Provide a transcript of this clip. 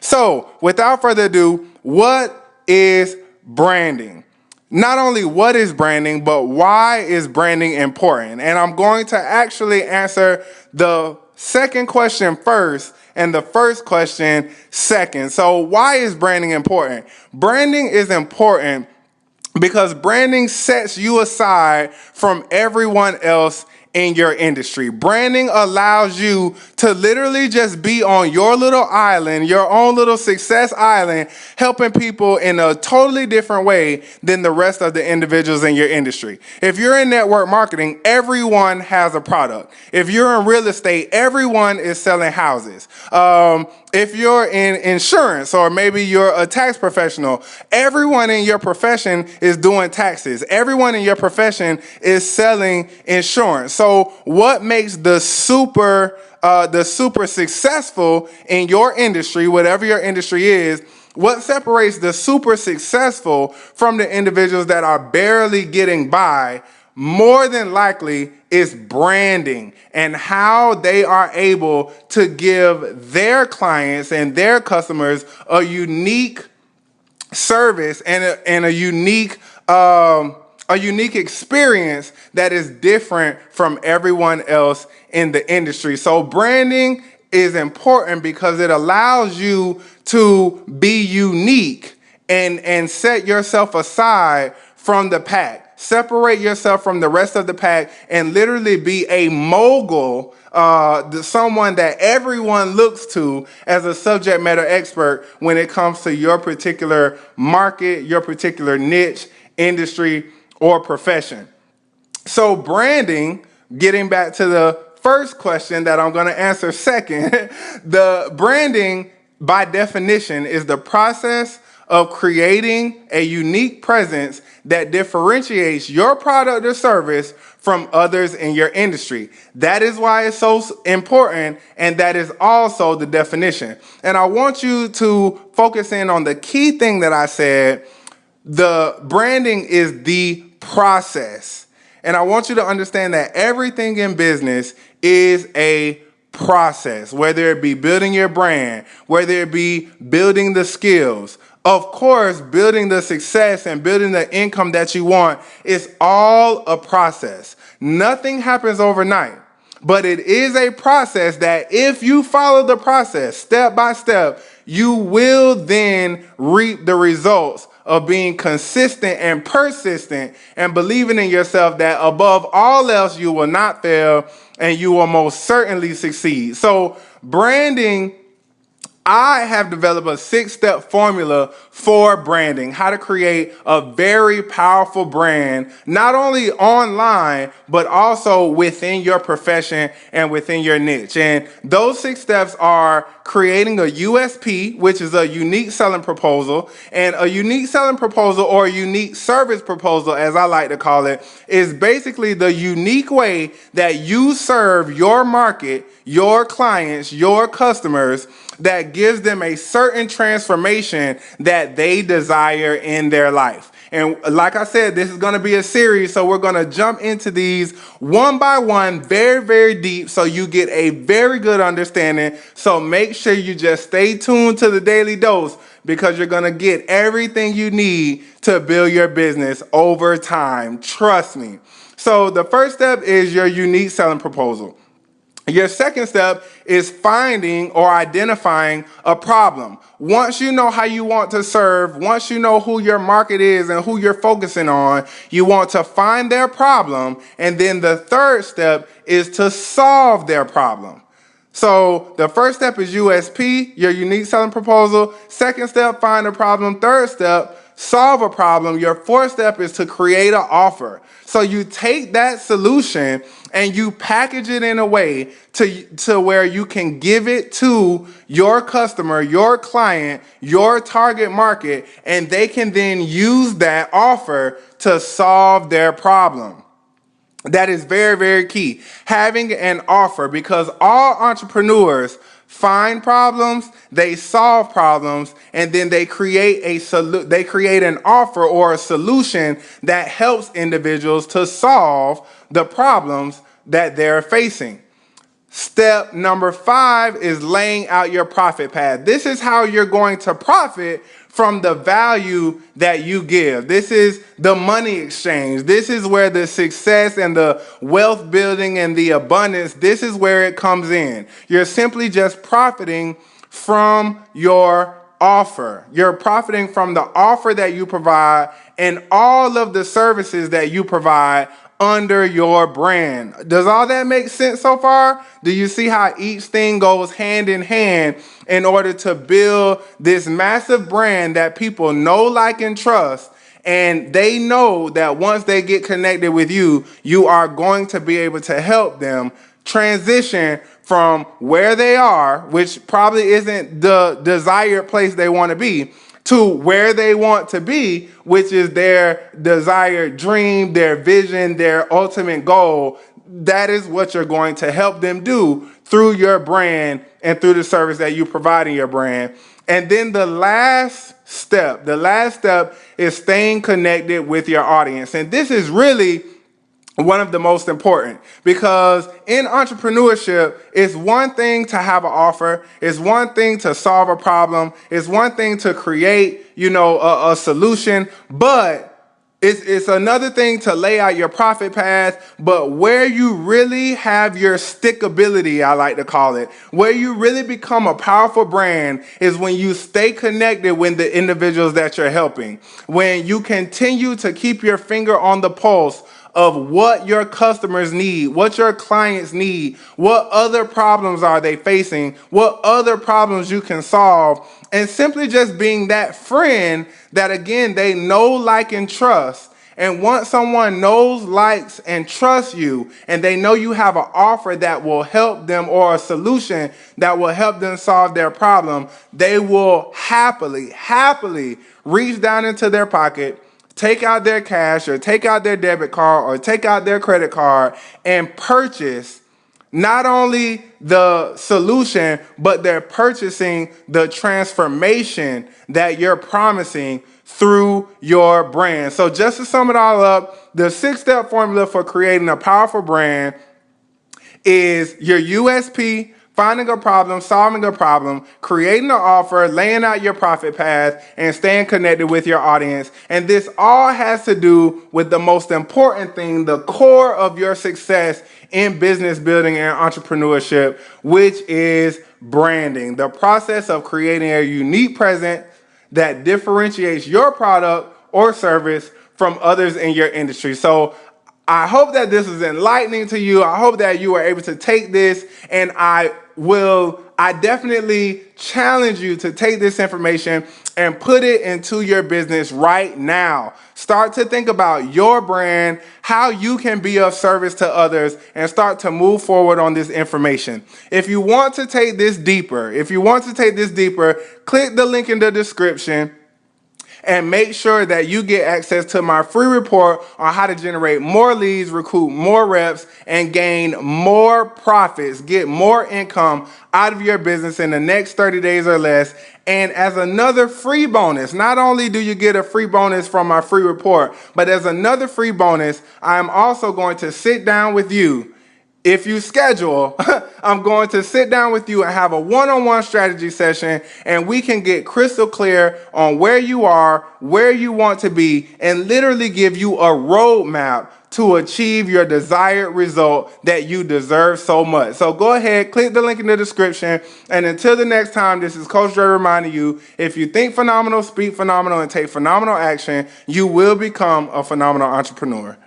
So, without further ado, what is branding? Not only what is branding, but why is branding important? And I'm going to actually answer the second question first and the first question second. So, why is branding important? Branding is important because branding sets you aside from everyone else in your industry. Branding allows you to literally just be on your little island, your own little success island, helping people in a totally different way than the rest of the individuals in your industry. If you're in network marketing, everyone has a product. If you're in real estate, everyone is selling houses. If you're in insurance, or maybe you're a tax professional, everyone in your profession is doing taxes. Everyone in your profession is selling insurance. So what makes the super successful in your industry, whatever your industry is, what separates the super successful from the individuals that are barely getting by, more than likely, is branding and how they are able to give their clients and their customers a unique service and a unique experience that is different from everyone else in the industry. So branding is important because it allows you to be unique and set yourself aside from the pack. Separate yourself from the rest of the pack and literally be a mogul, someone that everyone looks to as a subject matter expert when it comes to your particular market, your particular niche, industry, or profession. So branding, getting back to the first question that I'm going to answer second, the branding by definition is the process of creating a unique presence that differentiates your product or service from others in your industry. That is why it's so important, and that is also the definition. And I want you to focus in on the key thing that I said. The branding is the process. And I want you to understand that everything in business is a process, whether it be building your brand, whether it be building the skills. Of course, building the success and building the income that you want is all a process. Nothing happens overnight, but it is a process that if you follow the process step by step, you will then reap the results of being consistent and persistent and believing in yourself that above all else you will not fail and you will most certainly succeed. So branding, I have developed a 6-step formula for branding, how to create a very powerful brand, not only online, but also within your profession and within your niche. And those 6 steps are creating a USP, which is a unique selling proposal. And a unique selling proposal, or a unique service proposal, as I like to call it, is basically the unique way that you serve your market, your clients, your customers, that gives them a certain transformation that they desire in their life. And like I said, this is going to be a series, so we're going to jump into these one by one, very, very deep, so you get a very good understanding. So make sure you just stay tuned to the Daily Dose, because you're going to get everything you need to build your business over time. Trust me. So the first step is your unique selling proposal. Your second step is finding or identifying a problem. Once you know how you want to serve, once you know who your market is and who you're focusing on, you want to find their problem. And then the third step is to solve their problem. So the first step is USP, your unique selling proposal. Second step, find a problem. Third step, solve a problem. Your fourth step is to create an offer. So you take that solution and you package it in a way to where you can give it to your customer, your client, your target market, and they can then use that offer to solve their problem. That is very, very key. Having an offer, because all entrepreneurs find problems, they solve problems, and then they create an offer or a solution that helps individuals to solve the problems that they're facing. Step number 5 is laying out your profit path. This is how you're going to profit from the value that you give. This is the money exchange. This is where the success and the wealth building and the abundance, this is where it comes in. You're simply just profiting from your offer. You're profiting from the offer that you provide and all of the services that you provide under your brand. Does all that make sense so far? Do you see how each thing goes hand in hand in order to build this massive brand that people know, like, and trust? And they know that once they get connected with you, you are going to be able to help them transition from where they are, which probably isn't the desired place they want to be, to where they want to be, which is their desired dream, their vision, their ultimate goal. That is what you're going to help them do through your brand and through the service that you provide in your brand. And then the last step is staying connected with your audience. And this is really one of the most important, because in entrepreneurship, it's one thing to have an offer, it's one thing to solve a problem, it's one thing to create, a solution, but it's another thing to lay out your profit path. But where you really have your stickability, I like to call it, where you really become a powerful brand, is when you stay connected with the individuals that you're helping, when you continue to keep your finger on the pulse of what your customers need, what your clients need, what other problems are they facing, what other problems you can solve, and simply just being that friend that, again, they know, like, and trust. And once someone knows, likes, and trusts you, and they know you have an offer that will help them, or a solution that will help them solve their problem, they will happily reach down into their pocket, take out their cash or take out their debit card or take out their credit card and purchase not only the solution, but they're purchasing the transformation that you're promising through your brand. So just to sum it all up, the 6-step formula for creating a powerful brand is your USP, finding a problem, solving a problem, creating an offer, laying out your profit path, and staying connected with your audience. And this all has to do with the most important thing, the core of your success in business building and entrepreneurship, which is branding. The process of creating a unique presence that differentiates your product or service from others in your industry. So I hope that this is enlightening to you. I hope that you are able to take this, and I definitely challenge you to take this information and put it into your business right now. Start to think about your brand, how you can be of service to others, and start to move forward on this information. If you want to take this deeper, click the link in the description and make sure that you get access to my free report on how to generate more leads, recruit more reps, and gain more profits, get more income out of your business in the next 30 days or less. And as another free bonus, not only do you get a free bonus from my free report, but as another free bonus, I'm also going to sit down with you. If you schedule, I'm going to sit down with you and have a one-on-one strategy session, and we can get crystal clear on where you are, where you want to be, and literally give you a roadmap to achieve your desired result that you deserve so much. So go ahead, click the link in the description, and until the next time, this is Coach Dre reminding you, if you think phenomenal, speak phenomenal, and take phenomenal action, you will become a phenomenal entrepreneur.